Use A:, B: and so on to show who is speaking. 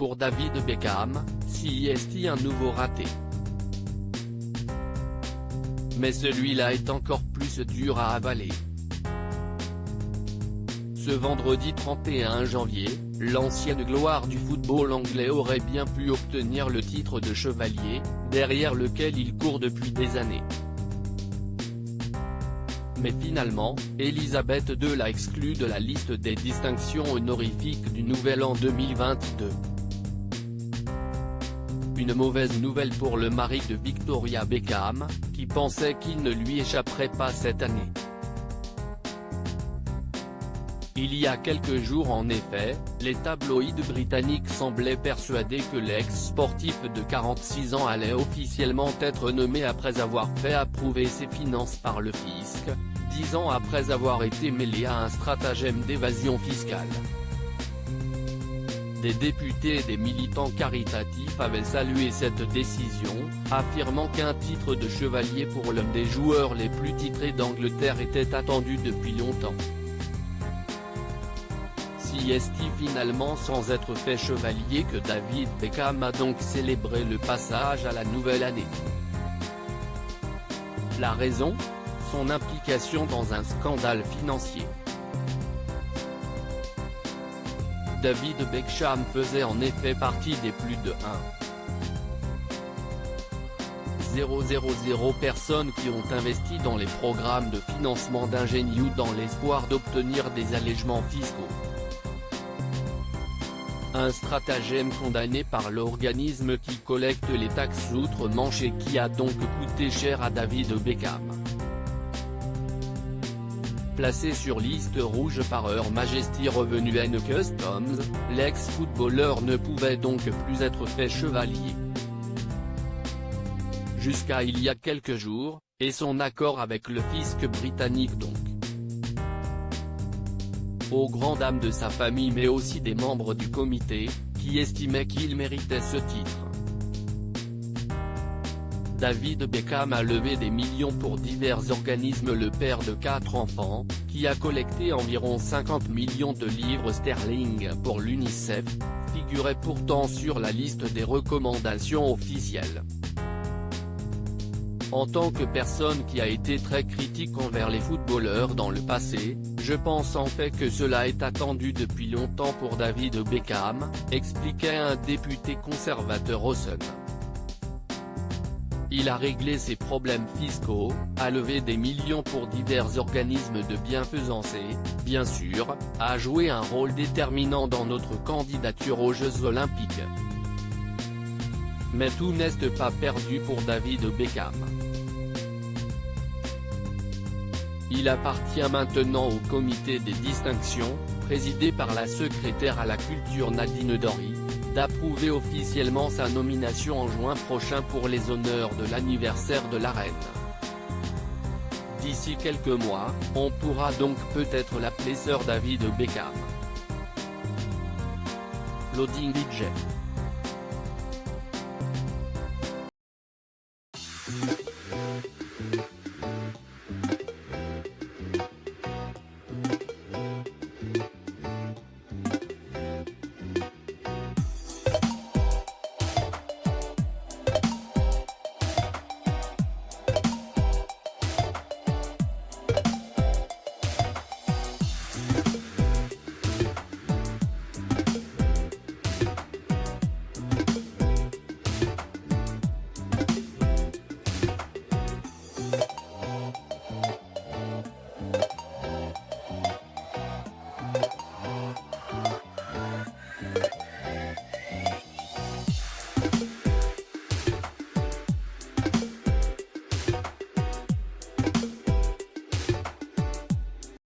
A: pour David Beckham, si est-il un nouveau raté. Mais celui-là est encore plus dur à avaler. Ce vendredi 31 janvier, l'ancienne gloire du football anglais aurait bien pu obtenir le titre de chevalier, derrière lequel il court depuis des années. Mais finalement, Elisabeth II l'a exclu de la liste des distinctions honorifiques du Nouvel An 2022. Une mauvaise nouvelle pour le mari de Victoria Beckham, qui pensait qu'il ne lui échapperait pas cette année. Il y a quelques jours en effet, les tabloïds britanniques semblaient persuadés que l'ex-sportif de 46 ans allait officiellement être nommé après avoir fait approuver ses finances par le fisc, 10 ans après avoir été mêlé à un stratagème d'évasion fiscale. Des députés et des militants caritatifs avaient salué cette décision, affirmant qu'un titre de chevalier pour l'un des joueurs les plus titrés d'Angleterre était attendu depuis longtemps. Si est-il finalement sans être fait chevalier que David Beckham a donc célébré le passage à la nouvelle année. La raison ? Son implication dans un scandale financier. David Beckham faisait en effet partie des plus de 1,000 personnes qui ont investi dans les programmes de financement d'Ingenieux dans l'espoir d'obtenir des allègements fiscaux. Un stratagème condamné par l'organisme qui collecte les taxes outre-Manche et qui a donc coûté cher à David Beckham. Placé sur liste rouge par Her Majesty Revenue and Customs, l'ex-footballeur ne pouvait donc plus être fait chevalier. Jusqu'à il y a quelques jours, et son accord avec le fisc britannique donc. Aux grandes dames de sa famille mais aussi des membres du comité, qui estimaient qu'il méritait ce titre. David Beckham a levé des millions pour divers organismes. Le père de 4 enfants, qui a collecté environ 50 millions de livres sterling pour l'UNICEF, figurait pourtant sur la liste des recommandations officielles. En tant que personne qui a été très critique envers les footballeurs dans le passé, je pense en fait que cela est attendu depuis longtemps pour David Beckham, expliquait un député conservateur au Sun. Il a réglé ses problèmes fiscaux, a levé des millions pour divers organismes de bienfaisance et, bien sûr, a joué un rôle déterminant dans notre candidature aux Jeux Olympiques. Mais tout n'est pas perdu pour David Beckham. Il appartient maintenant au comité des distinctions, présidé par la secrétaire à la culture Nadine Dorry, d'approuver officiellement sa nomination en juin prochain pour les honneurs de l'anniversaire de la reine. D'ici quelques mois, on pourra donc peut-être l'appeler Sir David Beckham. Loading DJ.